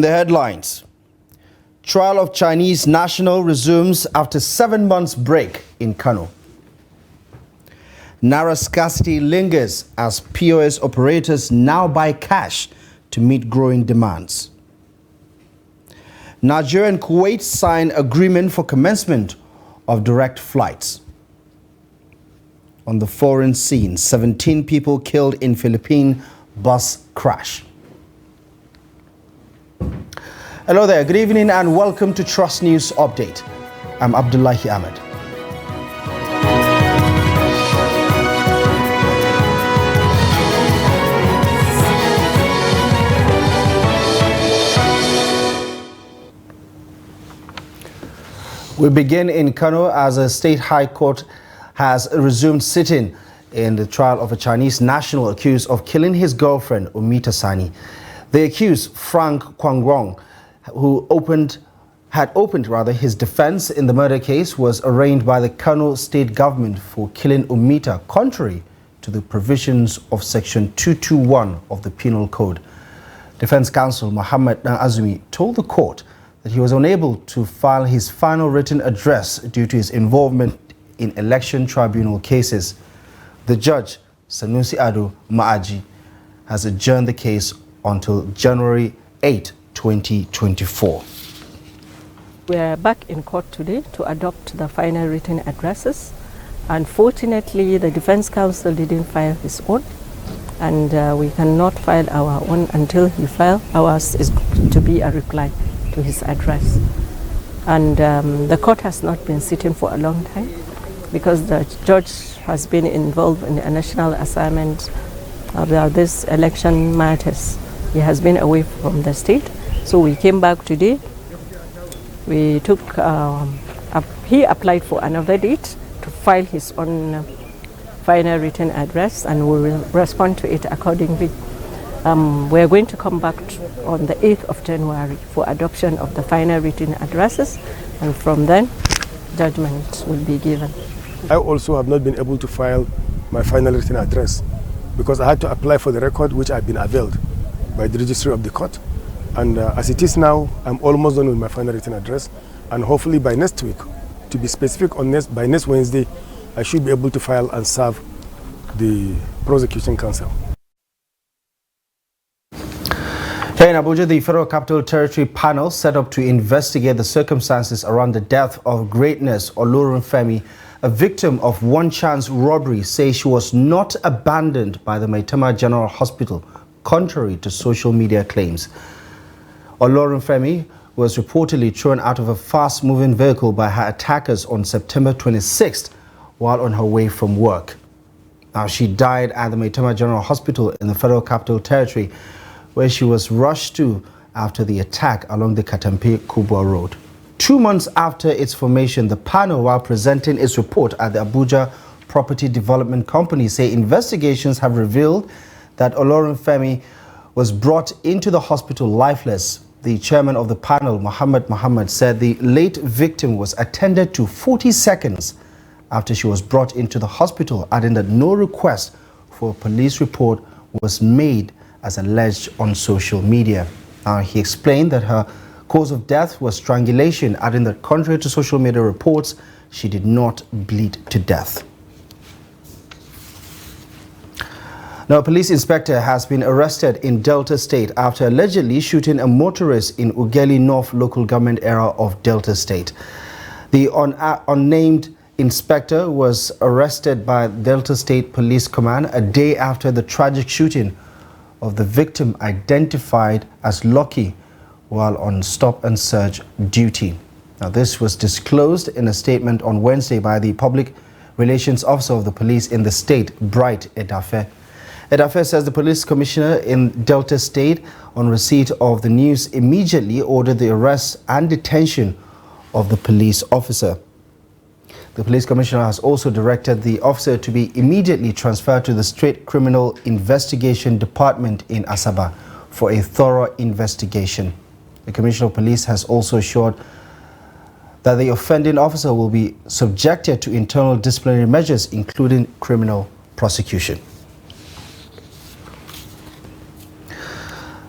In the headlines, trial of Chinese national resumes after 7 months break in Kano. Naira scarcity lingers as POS operators now buy cash to meet growing demands. Nigeria and Kuwait sign agreement for commencement of direct flights. On the foreign scene, 17 people killed in Philippine bus crash. Hello there, good evening and welcome to Trust News Update. I'm Abdullahi Ahmed. We begin in Kano as a state high court has resumed sitting in the trial of a Chinese national accused of killing his girlfriend, Umita Sani. The accused, Frank Kwangrong, who had opened his defense in the murder case, was arraigned by the Kano state government for killing Umita, contrary to the provisions of Section 221 of the Penal Code. Defense counsel Muhammad Azumi told the court that he was unable to file his final written address due to his involvement in election tribunal cases. The judge, Sanusi Ado Maaji, has adjourned the case until January 8, 2024. We are back in court today to adopt the final written addresses. Unfortunately, the defense counsel didn't file his own, and we cannot file our own until he files. Ours is to be a reply to his address. And the court has not been sitting for a long time because the judge has been involved in a national assignment about this election matters. He has been away from the state. So we came back today. We took, he applied for another date to file his own final written address, and we will respond to it accordingly. We are going to come back on the 8th of January for adoption of the final written addresses, and from then, judgment will be given. I also have not been able to file my final written address because I had to apply for the record, which I've been availed by the registry of the court. And as it is now, I'm almost done with my final written address, and hopefully by next week, to be specific, by next Wednesday, I should be able to file and serve the prosecution counsel. Here in Abuja, the Federal Capital Territory panel set up to investigate the circumstances around the death of Greatness Olorunfemi, a victim of one-chance robbery, says she was not abandoned by the Maitama General Hospital, contrary to social media claims. Olorunfemi was reportedly thrown out of a fast-moving vehicle by her attackers on September 26th while on her way from work. Now, she died at the Maitama General Hospital in the Federal Capital Territory, where she was rushed to after the attack along the Katampe-Kubwa Road. 2 months after its formation, the panel, while presenting its report at the Abuja Property Development Company, say investigations have revealed that Olorunfemi was brought into the hospital lifeless. The chairman of the panel, Muhammad, said the late victim was attended to 40 seconds after she was brought into the hospital, adding that no request for a police report was made as alleged on social media. He explained that her cause of death was strangulation, adding that contrary to social media reports, she did not bleed to death. Now, a police inspector has been arrested in Delta State after allegedly shooting a motorist in Ughelli North local government area of Delta State. The unnamed inspector was arrested by Delta State Police Command a day after the tragic shooting of the victim, identified as Lucky, while on stop and search duty. Now, this was disclosed in a statement on Wednesday by the Public Relations Officer of the police in the state, Bright Edafe. Edafe says the police commissioner in Delta State, on receipt of the news, immediately ordered the arrest and detention of the police officer. The police commissioner has also directed the officer to be immediately transferred to the State Criminal Investigation Department in Asaba for a thorough investigation. The Commissioner of Police has also assured that the offending officer will be subjected to internal disciplinary measures, including criminal prosecution.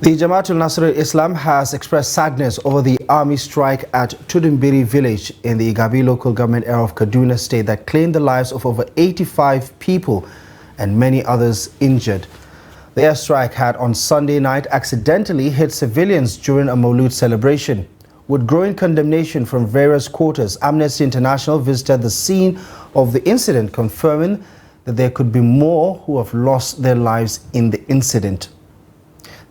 The Jamaatul Nasrul Islam has expressed sadness over the army strike at Tudumbiri village in the Igabi local government area of Kaduna State that claimed the lives of over 85 people and many others injured. The airstrike had on Sunday night accidentally hit civilians during a Maulud celebration. With growing condemnation from various quarters, Amnesty International visited the scene of the incident, confirming that there could be more who have lost their lives in the incident.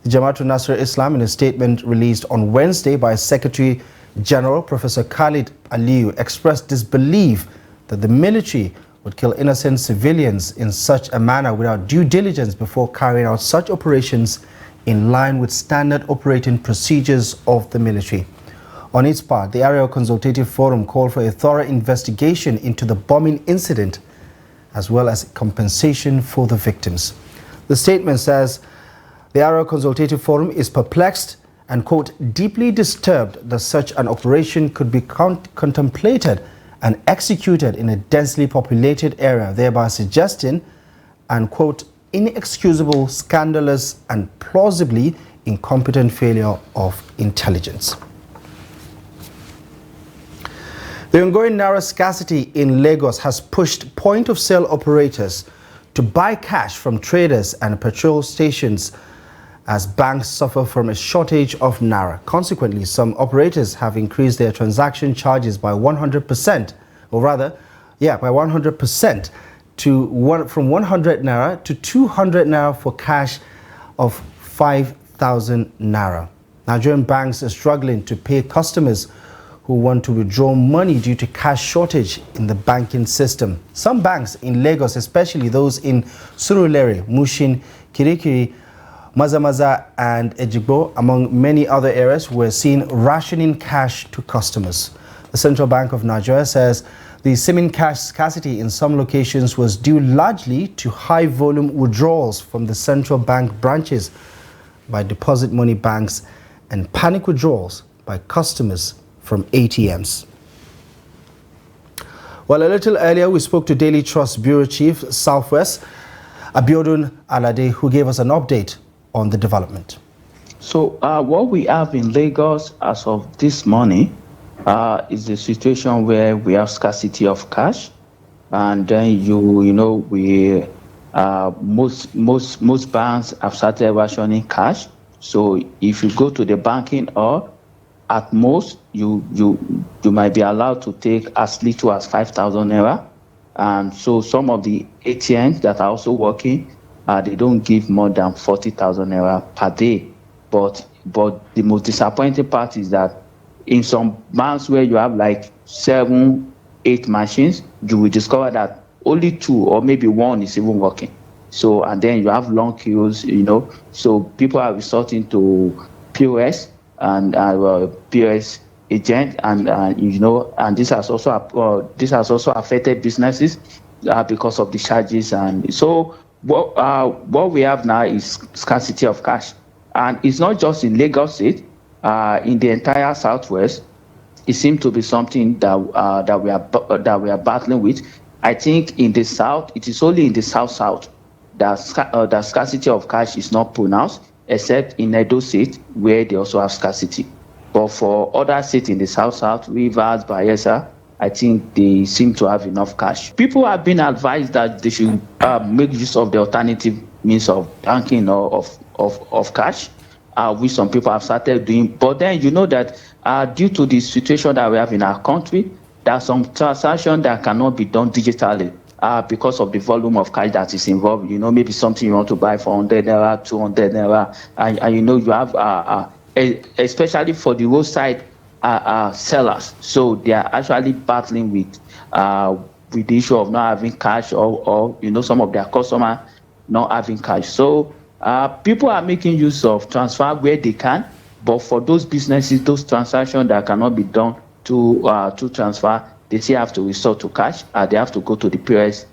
The Jamaatul Nasrul Islam, in a statement released on Wednesday by Secretary General Professor Khalid Aliyu, expressed disbelief that the military would kill innocent civilians in such a manner without due diligence before carrying out such operations in line with standard operating procedures of the military. On its part, the Area Consultative Forum called for a thorough investigation into the bombing incident as well as compensation for the victims. The statement says the Area Consultative Forum is perplexed and, quote, deeply disturbed that such an operation could be contemplated and executed in a densely populated area, thereby suggesting an, quote, inexcusable, scandalous and plausibly incompetent failure of intelligence. The ongoing naira scarcity in Lagos has pushed point-of-sale operators to buy cash from traders and petrol stations as banks suffer from a shortage of naira. Consequently, some operators have increased their transaction charges by 100%, or rather, by 100% from 100 naira to 200 naira for cash of 5,000 naira. Nigerian banks are struggling to pay customers who want to withdraw money due to cash shortage in the banking system. Some banks in Lagos, especially those in Surulere, Mushin, Kirikiri, Mazamaza and Ejigbo, among many other areas, were seen rationing cash to customers. The Central Bank of Nigeria says the seeming cash scarcity in some locations was due largely to high volume withdrawals from the central bank branches by deposit money banks and panic withdrawals by customers from ATMs. Well, a little earlier, we spoke to Daily Trust Bureau Chief Southwest, Abiodun Alade, who gave us an update on the development. So what we have in Lagos as of this morning is the situation where we have scarcity of cash, and then most banks have started rationing cash. So if you go to the banking hall, at most you might be allowed to take as little as 5,000 naira, and so some of the ATMs that are also working, they don't give more than 40,000 naira per day. But the most disappointing part is that in some banks where you have like 7-8 machines, you will discover that only 2 or maybe 1 is even working. So, and then you have long queues, so people are resorting to POS and POS agent, and this has also affected businesses because of the charges. And so what we have now is scarcity of cash, and it's not just in Lagos State. In the entire Southwest, it seems to be something that we are battling with. I think in the South, it is only in the South that scarcity of cash is not pronounced, except in Edo State, where they also have scarcity. But for other states in the South, Rivers, Bayelsa, I think they seem to have enough cash. People have been advised that they should make use of the alternative means of banking or of cash, which some people have started doing. But then you know that due to the situation that we have in our country, there are some transactions that cannot be done digitally because of the volume of cash that is involved. Maybe something you want to buy for 100 naira, 200 naira, and you have, especially for the roadside sellers. So they are actually battling with the issue of not having cash or some of their customers not having cash. So people are making use of transfer where they can, but for those businesses, those transactions that cannot be done to transfer, they still have to resort to cash. They have to go to the POS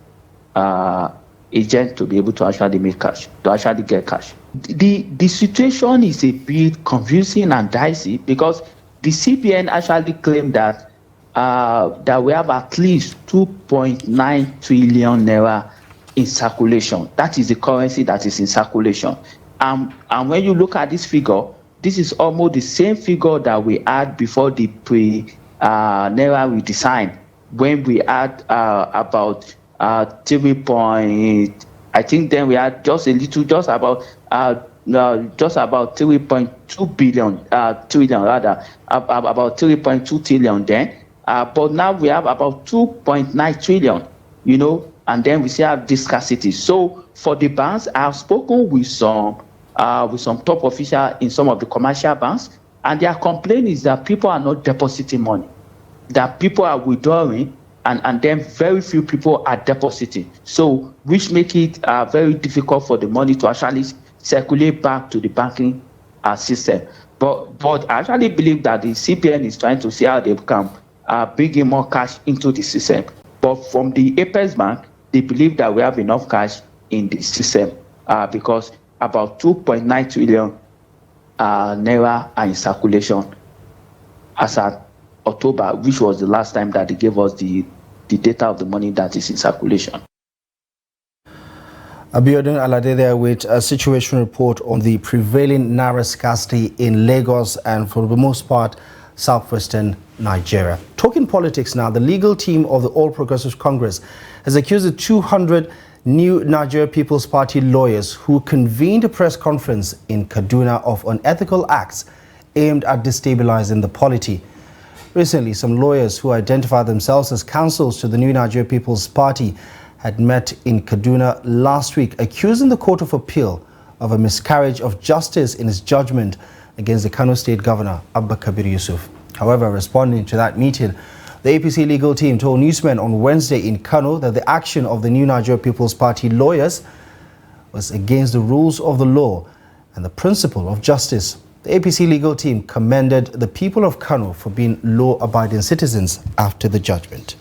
agent to be able to actually make cash, to actually get cash. The situation is a bit confusing and dicey because the CBN actually claimed that we have at least 2.9 trillion naira in circulation. That is the currency that is in circulation. And when you look at this figure, this is almost the same figure that we had before the Naira redesign, when we had about 3 point. I think then we had just about 3.2 billion, trillion rather, about 3.2 trillion then. But now we have about 2.9 trillion, and then we still have this scarcity. So for the banks, I have spoken with some top officials in some of the commercial banks, and their complaint is that people are not depositing money, that people are withdrawing, and then very few people are depositing. So which make it very difficult for the money to actually circulate back to the banking system. But I actually believe that the CBN is trying to see how they can bring in more cash into the system. But from the Apex Bank, they believe that we have enough cash in the system because about 2.9 trillion naira are in circulation as at October, which was the last time that they gave us the data of the money that is in circulation. Abiodun Alade there with a situation report on the prevailing naira scarcity in Lagos and, for the most part, southwestern Nigeria. Talking politics now, the legal team of the All Progressives Congress has accused the 200 new Nigeria People's Party lawyers who convened a press conference in Kaduna of unethical acts aimed at destabilizing the polity. Recently, some lawyers who identify themselves as counsels to the new Nigeria People's Party had met in Kaduna last week, accusing the Court of Appeal of a miscarriage of justice in its judgment against the Kano State Governor, Abba Kabir Yusuf. However, responding to that meeting, the APC legal team told newsmen on Wednesday in Kano that the action of the new Nigeria People's Party lawyers was against the rules of the law and the principle of justice. The APC legal team commended the people of Kano for being law-abiding citizens after the judgment.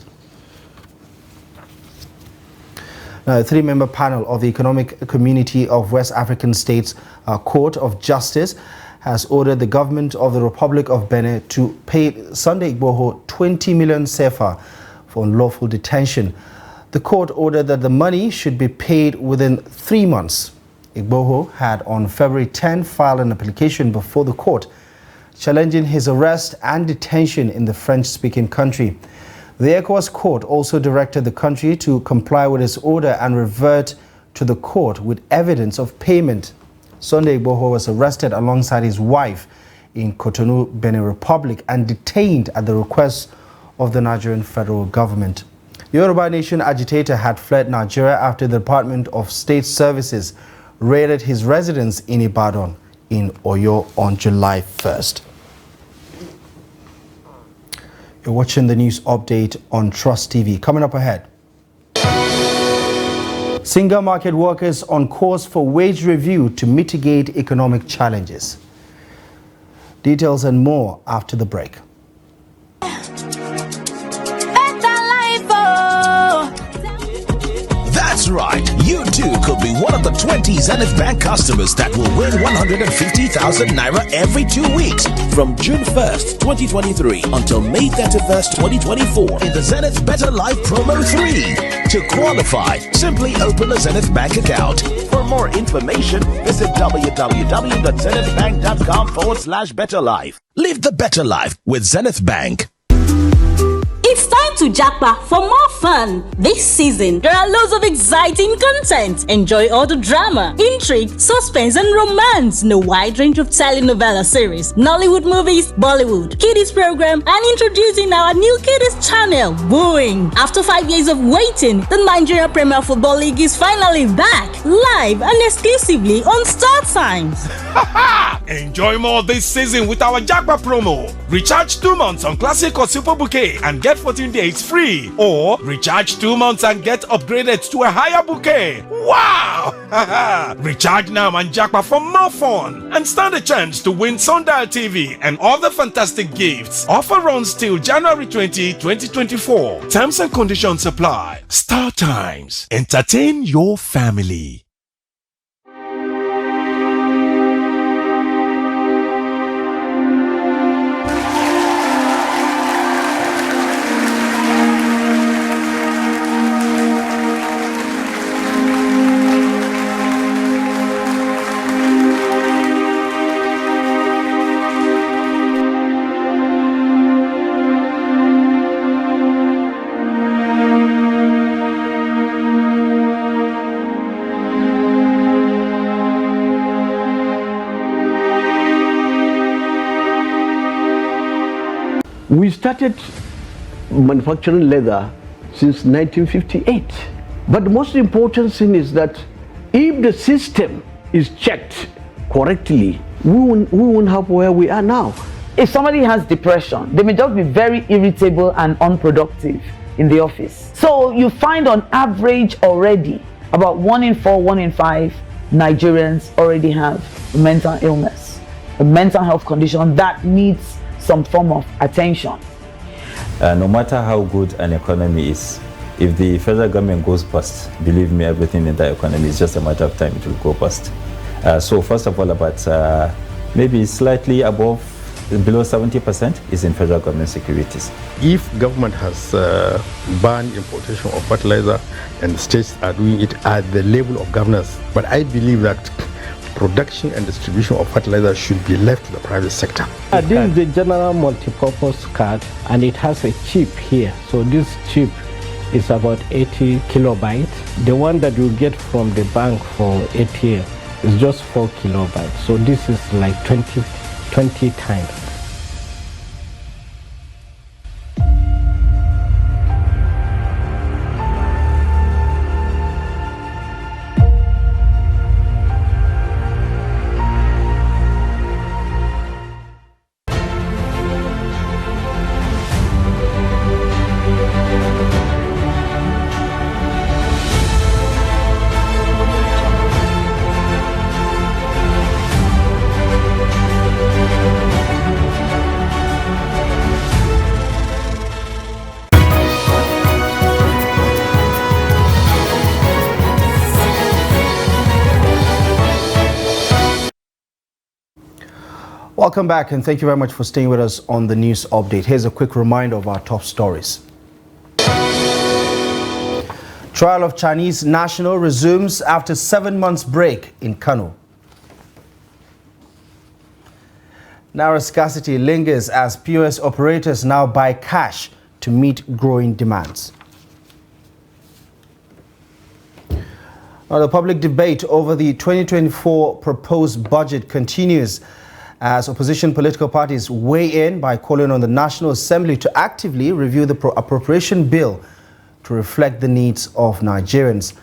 Now, a three-member panel of the Economic Community of West African States Court of Justice has ordered the government of the Republic of Benin to pay Sunday Igboho 20 million CFA for unlawful detention. The court ordered that the money should be paid within 3 months. Igboho had on February 10 filed an application before the court challenging his arrest and detention in the French-speaking country. The ECOWAS court also directed the country to comply with its order and revert to the court with evidence of payment. Sunday Igboho was arrested alongside his wife in Cotonou, Benin Republic, and detained at the request of the Nigerian federal government. The Yoruba Nation agitator had fled Nigeria after the Department of State Services raided his residence in Ibadan in Oyo on July 1st. You're watching the news update on Trust TV. Coming up ahead. Single market workers on course for wage review to mitigate economic challenges. Details and more after the break. That's right. You too could be one of the 20 Zenith Bank customers that will win 150,000 Naira every 2 weeks from June 1st, 2023 until May 31st, 2024 in the Zenith Better Life Promo 3. To qualify, simply open a Zenith Bank account. For more information, visit www.zenithbank.com/betterlife. Live the better life with Zenith Bank. It's time to jackpot for more fun. This season, there are loads of exciting content. Enjoy all the drama, intrigue, suspense, and romance in a wide range of telenovela series, Nollywood movies, Bollywood, kiddies program, and introducing our new kiddies channel, Wooing. After 5 years of waiting, the Nigeria Premier Football League is finally back, live and exclusively on Star Times. Enjoy more this season with our jackpot promo. Recharge 2 months on Classic or Super Bouquet and get 14 days free, or recharge 2 months and get upgraded to a higher bouquet. Wow! Recharge now and jackpot for more fun and stand a chance to win Sundial TV and other fantastic gifts. Offer runs till January 20, 2024. Terms and conditions apply. Star Times. Entertain your family. We started manufacturing leather since 1958. But the most important thing is that if the system is checked correctly, we won't have where we are now. If somebody has depression, they may just be very irritable and unproductive in the office. So you find on average already about 1 in 4, 1 in 5 Nigerians already have a mental illness, a mental health condition that needs some form of attention. No matter how good an economy is, if the federal government goes bust, believe me, everything in the economy is just a matter of time it will go bust. So first of all, about maybe slightly above, below 70% is in federal government securities. If government has banned importation of fertilizer and states are doing it at the level of governance, but I believe that production and distribution of fertilizer should be left to the private sector. This is the general multi-purpose card, and it has a chip here. So this chip is about 80 kilobytes. The one that you get from the bank for ATM is just 4 kilobytes. So this is like 20 times. Welcome back, and thank you very much for staying with us on the news update. Here's a quick reminder of our top stories. Trial of Chinese national resumes after 7 months break in Kano. Naira scarcity lingers as POS operators now buy cash to meet growing demands. Now, the public debate over the 2024 proposed budget continues as opposition political parties weigh in by calling on the National Assembly to actively review the appropriation bill to reflect the needs of Nigerians.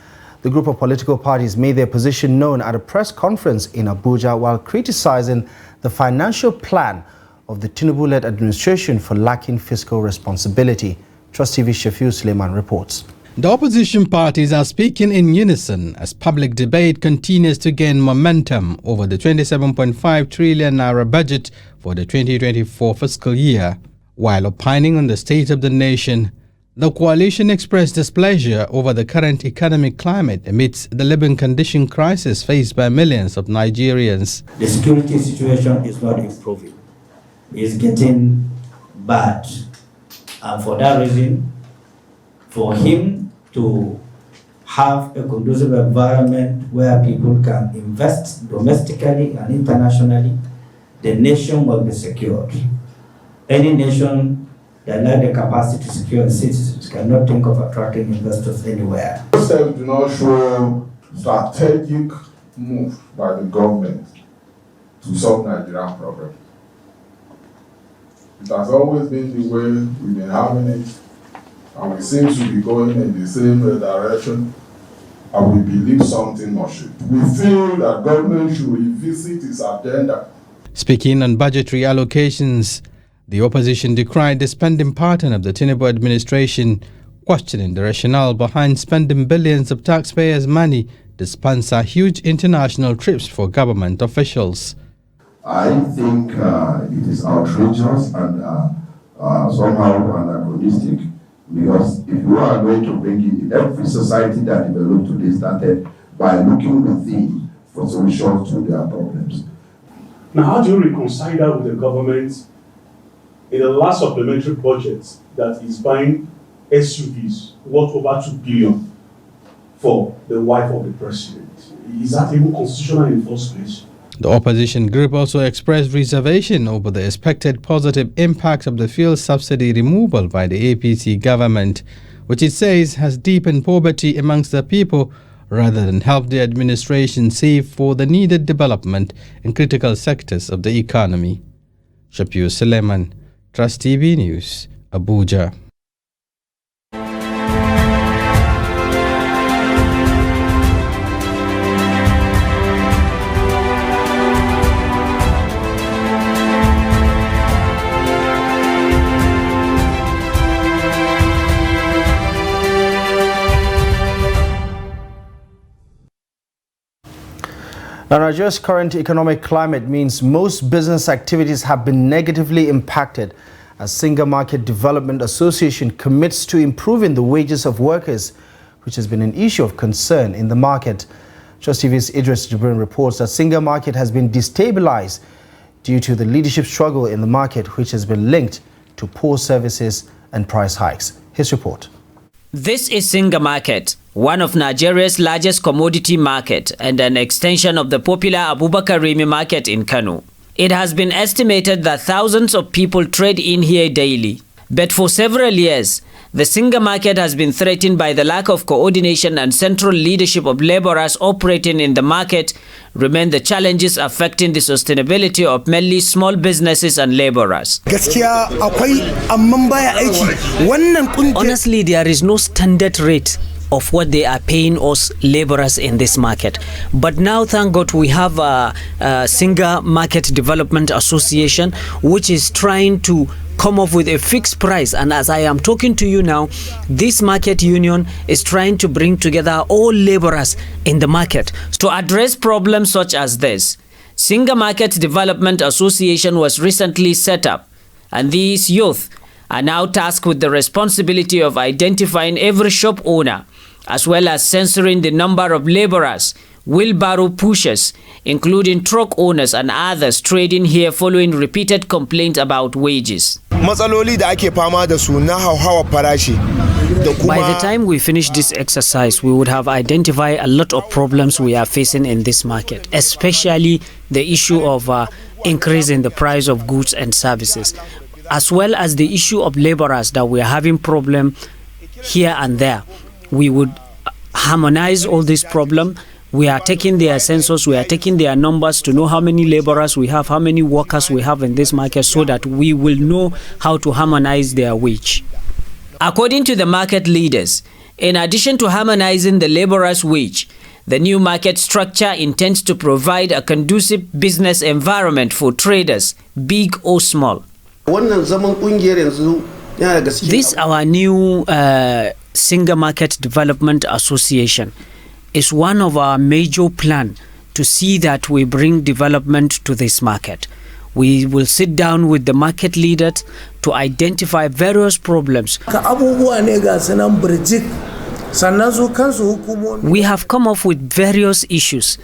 The group of political parties made their position known at a press conference in Abuja while criticizing the financial plan of the Tinubu-led administration for lacking fiscal responsibility. Trust TV Shafiu Suleiman reports. The opposition parties are speaking in unison as public debate continues to gain momentum over the 27.5 trillion naira budget for the 2024 fiscal year. While opining on the state of the nation, the coalition expressed displeasure over the current economic climate amidst the living condition crisis faced by millions of Nigerians. The security situation is not improving. It's getting bad. And for that reason, for him to have a conducive environment where people can invest domestically and internationally, the nation will be secured. Any nation that lacks the capacity to secure its citizens cannot think of attracting investors anywhere. Steps do not show strategic move by the government to solve Nigerian problem. It has always been the way we've been having it, and we seem to be going in the same direction, and we believe something must shift. We feel that government should revisit its agenda. Speaking on budgetary allocations, the opposition decried the spending pattern of the Tinubu administration, questioning the rationale behind spending billions of taxpayers' money to sponsor huge international trips for government officials. I think it is outrageous and somehow anachronistic, because if you are going to bring in every society that developed today started by looking within for solutions to their problems. Now, how do you reconcile that with the government in the last supplementary budget that is buying SUVs worth over 2 billion for the wife of the president? Is that even constitutional in the first place? The opposition group also expressed reservation over the expected positive impact of the fuel subsidy removal by the APC government, which it says has deepened poverty amongst the people rather than help the administration save for the needed development in critical sectors of the economy. Shafiu Suleiman, Trust TV News, Abuja. Now, Nigeria's current economic climate means most business activities have been negatively impacted as Single Market Development Association commits to improving the wages of workers, which has been an issue of concern in the market. Trust TV's Idris Jibrin reports that Single Market has been destabilized due to the leadership struggle in the market, which has been linked to poor services and price hikes. His report. This is Single Market, one of Nigeria's largest commodity market and an extension of the popular Abubakar Rimi market in Kano. It has been estimated that thousands of people trade in here daily. But for several years, the Single Market has been threatened by the lack of coordination and central leadership of laborers operating in the market remain the challenges affecting the sustainability of mainly small businesses and laborers. Honestly, there is no standard rate of what they are paying us laborers in this market. But now, thank God, we have a Single Market Development Association, which is trying to come up with a fixed price. And as I am talking to you now, this market union is trying to bring together all laborers in the market to address problems such as this. Single Market Development Association was recently set up, and these youth are now tasked with the responsibility of identifying every shop owner, as well as censoring the number of laborers, wheelbarrow pushers, including truck owners and others trading here following repeated complaints about wages. By the time we finish this exercise, we would have identified a lot of problems we are facing in this market, especially the issue of increase in the price of goods and services, as well as the issue of laborers that we are having problem here and there. We would harmonize all this problem. We are taking their census, we are taking their numbers to know how many laborers we have, how many workers we have in this market, so that we will know how to harmonize their wage. According to the market leaders, in addition to harmonizing the laborers' wage, the new market structure intends to provide a conducive business environment for traders, big or small. This our new Single Market Development Association is one of our major plans to see that we bring development to this market. We will sit down with the market leaders to identify various problems. We have come up with various issues.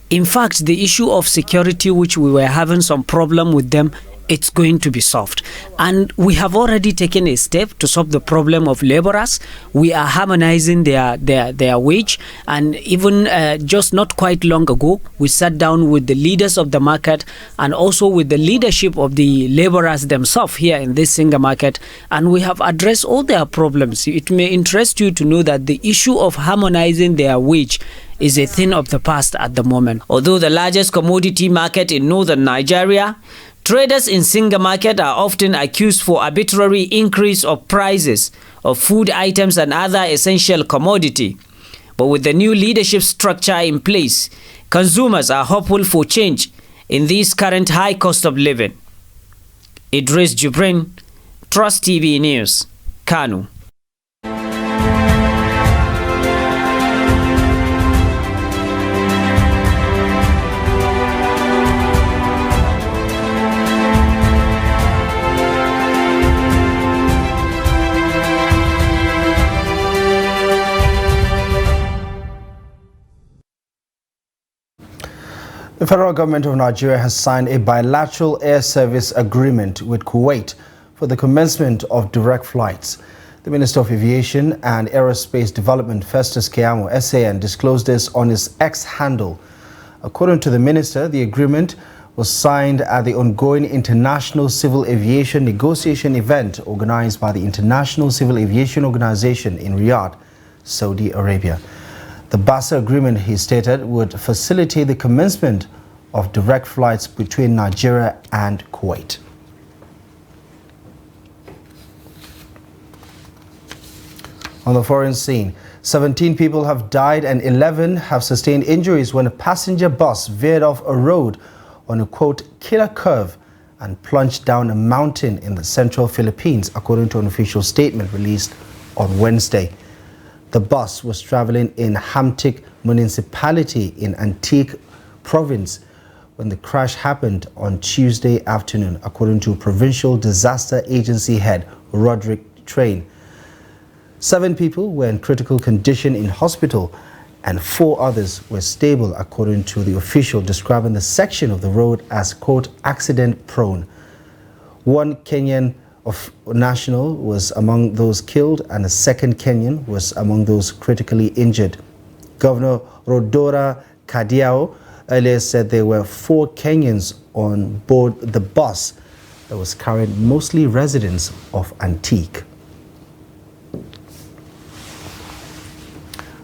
In fact, the issue of security, which we were having some problem with them, it's going to be solved. And we have already taken a step to solve the problem of laborers. We are harmonizing their wage. And even just not quite long ago, we sat down with the leaders of the market and also with the leadership of the laborers themselves here in this Single Market. And we have addressed all their problems. It may interest you to know that the issue of harmonizing their wage is a thing of the past at the moment. Although the largest commodity market in northern Nigeria, traders in Single Market are often accused for arbitrary increase of prices of food items and other essential commodity. But with the new leadership structure in place, consumers are hopeful for change in this current high cost of living. Idris Jibrin, Trust TV News, Kano. The federal government of Nigeria has signed a bilateral air service agreement with Kuwait for the commencement of direct flights. The Minister of Aviation and Aerospace Development, Festus Keyamo, SAN, disclosed this on his X handle. According to the minister, the agreement was signed at the ongoing International Civil Aviation Negotiation event organized by the International Civil Aviation Organization in Riyadh, Saudi Arabia. The BASA agreement, he stated, would facilitate the commencement of direct flights between Nigeria and Kuwait. On the foreign scene, 17 people have died and 11 have sustained injuries when a passenger bus veered off a road on a, quote, killer curve and plunged down a mountain in the central Philippines, according to an official statement released on Wednesday. The bus was traveling in Hamtic municipality in Antique province when the crash happened on Tuesday afternoon, according to Provincial Disaster Agency head Roderick Train. 7 people were in critical condition in hospital and 4 others were stable, according to the official, describing the section of the road as, quote, accident prone. 1 Kenyan national was among those killed and a 2nd Kenyan was among those critically injured. Governor Rodora Kadiao earlier said there were 4 Kenyans on board the bus that was carrying mostly residents of Antique.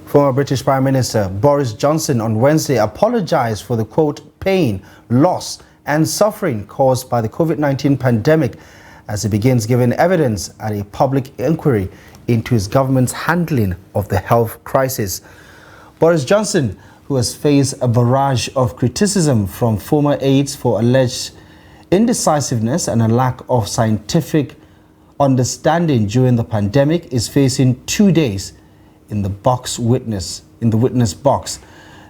Former British Prime Minister Boris Johnson on Wednesday apologized for the, quote, pain, loss and suffering caused by the COVID-19 pandemic as he begins giving evidence at a public inquiry into his government's handling of the health crisis. Boris Johnson, who has faced a barrage of criticism from former aides for alleged indecisiveness and a lack of scientific understanding during the pandemic, is facing 2 days in the witness box.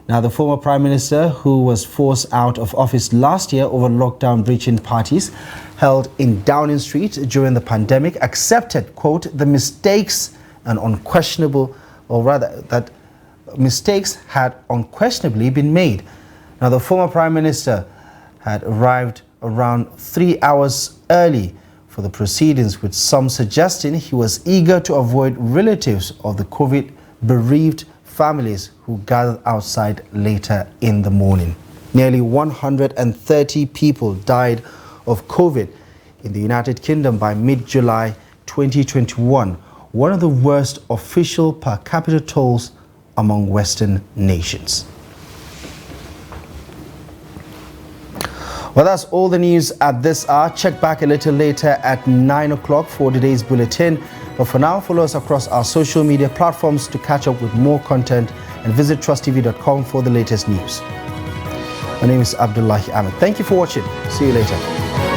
Now, the former Prime Minister, who was forced out of office last year over lockdown breaching parties held in Downing Street during the pandemic, accepted, quote, the mistakes and unquestionable, or rather that mistakes had unquestionably been made. Now, the former Prime Minister had arrived around 3 hours early for the proceedings, with some suggesting he was eager to avoid relatives of the COVID-bereaved families who gathered outside later in the morning. Nearly 130 people died of COVID in the United Kingdom by mid-July 2021, one of the worst official per capita tolls among Western nations. Well, that's all the news at this hour. Check back a little later at 9 o'clock for today's bulletin. But for now, follow us across our social media platforms to catch up with more content and visit trusttv.com for the latest news. My name is Abdullahi Ahmed. Thank you for watching. See you later.